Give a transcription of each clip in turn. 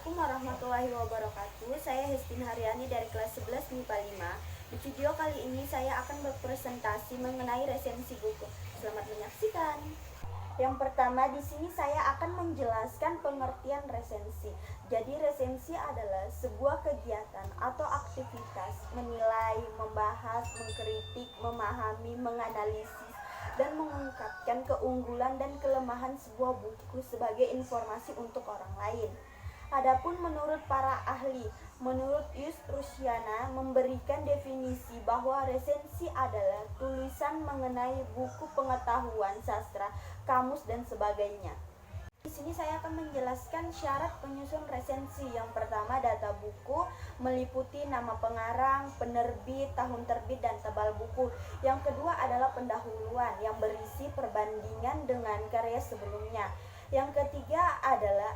Assalamualaikum warahmatullahi wabarakatuh. Saya Hestin Haryani dari kelas 11 MIPA 5. Di video kali ini saya akan berpresentasi mengenai resensi buku. Selamat menyaksikan. Yang pertama, di sini saya akan menjelaskan pengertian resensi. Jadi resensi adalah sebuah kegiatan atau aktivitas menilai, membahas, mengkritik, memahami, menganalisis, dan mengungkapkan keunggulan dan kelemahan sebuah buku sebagai informasi untuk orang lain. Adapun menurut para ahli, menurut Yus Rusyana memberikan definisi bahwa resensi adalah tulisan mengenai buku pengetahuan sastra, kamus, dan sebagainya. Di sini saya akan menjelaskan syarat penyusun resensi. Yang pertama, data buku meliputi nama pengarang, penerbit, tahun terbit, dan tebal buku. Yang kedua adalah pendahuluan yang berisi perbandingan dengan karya sebelumnya. Yang ketiga adalah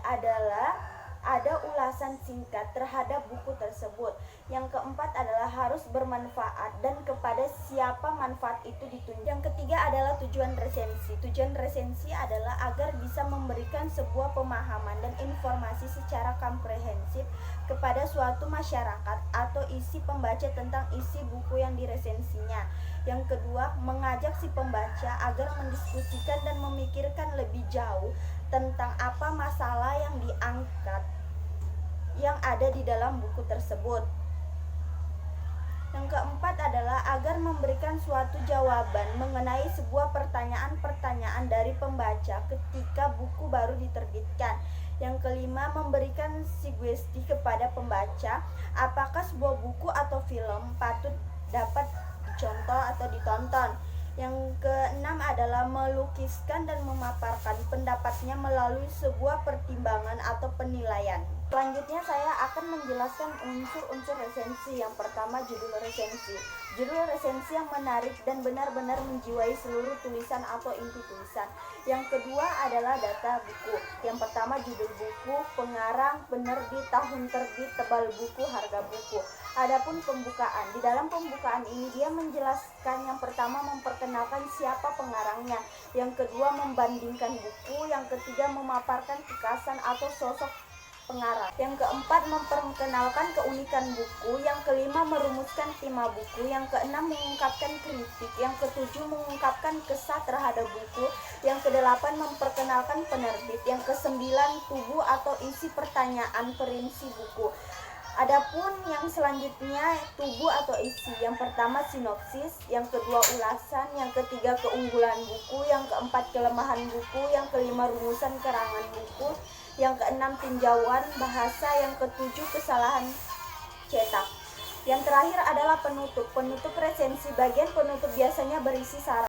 ada ulasan singkat terhadap buku tersebut. Yang keempat adalah harus bermanfaat dan kepada siapa manfaat itu ditunjuk. Yang ketiga adalah tujuan resensi. Tujuan resensi adalah agar bisa memberikan sebuah pemahaman dan informasi secara komprehensif kepada suatu masyarakat atau isi pembaca tentang isi buku yang diresensinya. Yang kedua, mengajak si pembaca agar mendiskusikan dan memikirkan lebih jauh tentang apa masalah yang diangkat yang ada di dalam buku tersebut. Yang keempat adalah agar memberikan suatu jawaban mengenai sebuah pertanyaan-pertanyaan dari pembaca ketika buku baru diterbitkan. Yang kelima, memberikan sugesti kepada pembaca apakah sebuah buku atau film patut dapat dicontoh atau ditonton. Yang keenam adalah melukiskan dan memaparkan pendapatnya melalui sebuah pertimbangan atau penilaian. Selanjutnya saya akan menjelaskan unsur-unsur resensi. Yang pertama, judul resensi. Judul resensi yang menarik dan benar-benar menjiwai seluruh tulisan atau inti tulisan. Yang kedua adalah data buku. Yang pertama, judul buku, pengarang, penerbit, tahun terbit, tebal buku, harga buku. Adapun pembukaan, di dalam pembukaan ini dia menjelaskan, yang pertama memperkenalkan siapa pengarangnya, yang kedua membandingkan buku, yang ketiga memaparkan kekasan atau sosok pengarang, yang keempat memperkenalkan keunikan buku, yang kelima merumuskan tema buku, yang keenam mengungkapkan kritik, yang ketujuh mengungkapkan kesah terhadap buku, yang kedelapan memperkenalkan penerbit, yang kesembilan tubuh atau isi pertanyaan perinci buku. Adapun yang selanjutnya tubuh atau isi. Yang pertama sinopsis, yang kedua ulasan, yang ketiga keunggulan buku, yang keempat kelemahan buku, yang kelima rumusan kerangan buku, yang keenam tinjauan bahasa, yang ketujuh kesalahan cetak. Yang terakhir adalah penutup. Penutup resensi. Bagian penutup biasanya berisi saran.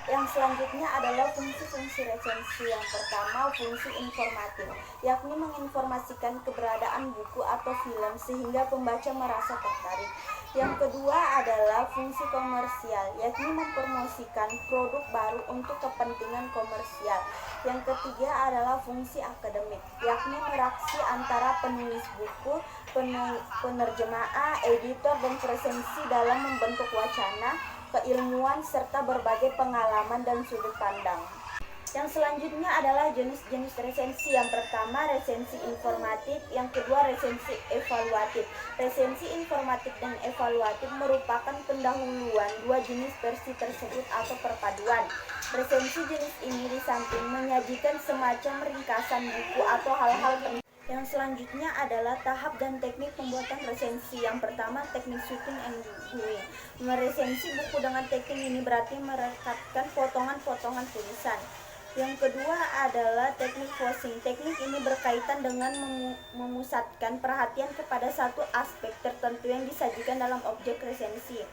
Yang selanjutnya adalah fungsi-fungsi resensi. Yang pertama, fungsi informatif, yakni menginformasikan keberadaan buku atau film sehingga pembaca merasa tertarik. Yang kedua adalah fungsi komersial, yakni mempromosikan produk baru untuk kepentingan komersial. Yang ketiga adalah fungsi akademik, yakni meraksi antara penulis buku, penerjemah, editor, dan resensi dalam membentuk wacana, keilmuan, serta berbagai pengalaman dan sudut pandang. Yang selanjutnya adalah jenis-jenis resensi. Yang pertama, resensi informatif. Yang kedua, resensi evaluatif. Resensi informatif dan evaluatif merupakan pendahuluan dua jenis versi tersebut atau perpaduan. Resensi jenis ini di samping menyajikan semacam ringkasan buku atau hal-hal penting. Yang selanjutnya adalah tahap dan teknik pembuatan resensi. Yang pertama, teknik shooting and viewing. Meresensi buku dengan teknik ini berarti merekatkan potongan-potongan tulisan. Yang kedua adalah teknik focusing. Teknik ini berkaitan dengan memusatkan perhatian kepada satu aspek tertentu yang disajikan dalam objek resensi.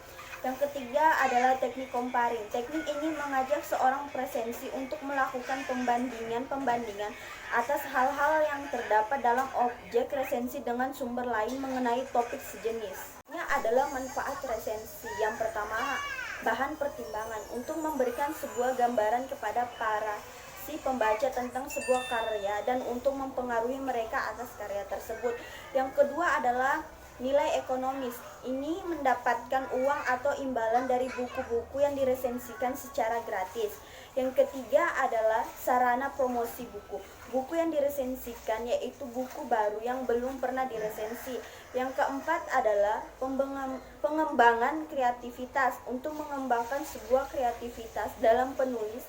Yang ketiga adalah teknik comparing. Teknik ini mengajak seorang resensi untuk melakukan pembandingan atas hal-hal yang terdapat dalam objek resensi dengan sumber lain mengenai topik sejenis. Ini adalah manfaat resensi. Yang pertama, bahan pertimbangan untuk memberikan sebuah gambaran kepada para si pembaca tentang sebuah karya dan untuk mempengaruhi mereka atas karya tersebut. Yang kedua adalah nilai ekonomis. Ini mendapatkan uang atau imbalan dari buku-buku yang diresensikan secara gratis. Yang ketiga adalah sarana promosi buku. Buku yang diresensikan yaitu buku baru yang belum pernah diresensi. Yang keempat adalah pengembangan kreativitas. Untuk mengembangkan sebuah kreativitas dalam penulis,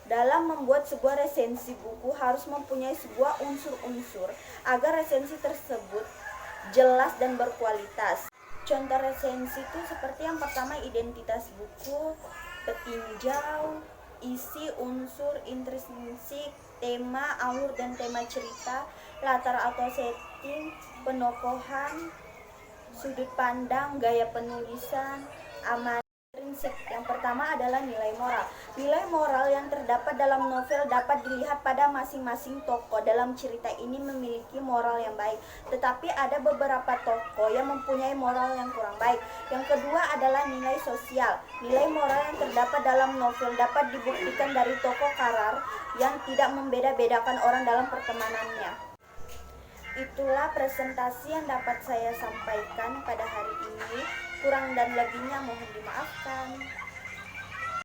dalam membuat sebuah resensi buku harus mempunyai sebuah unsur-unsur agar resensi tersebut jelas dan berkualitas. Contoh resensi itu seperti yang pertama, identitas buku, petinjau, isi, unsur, intrinsik, tema, alur dan tema cerita, latar atau setting, penokohan, sudut pandang, gaya penulisan, aman. Yang pertama adalah nilai moral. Nilai moral yang terdapat dalam novel dapat dilihat pada masing-masing tokoh dalam cerita ini memiliki moral yang baik, tetapi ada beberapa tokoh yang mempunyai moral yang kurang baik. Yang kedua adalah nilai sosial. Nilai moral yang terdapat dalam novel dapat dibuktikan dari tokoh karar yang tidak membeda-bedakan orang dalam pertemanannya. Itulah presentasi yang dapat saya sampaikan pada hari ini. Kurang dan lebihnya mohon dimaafkan.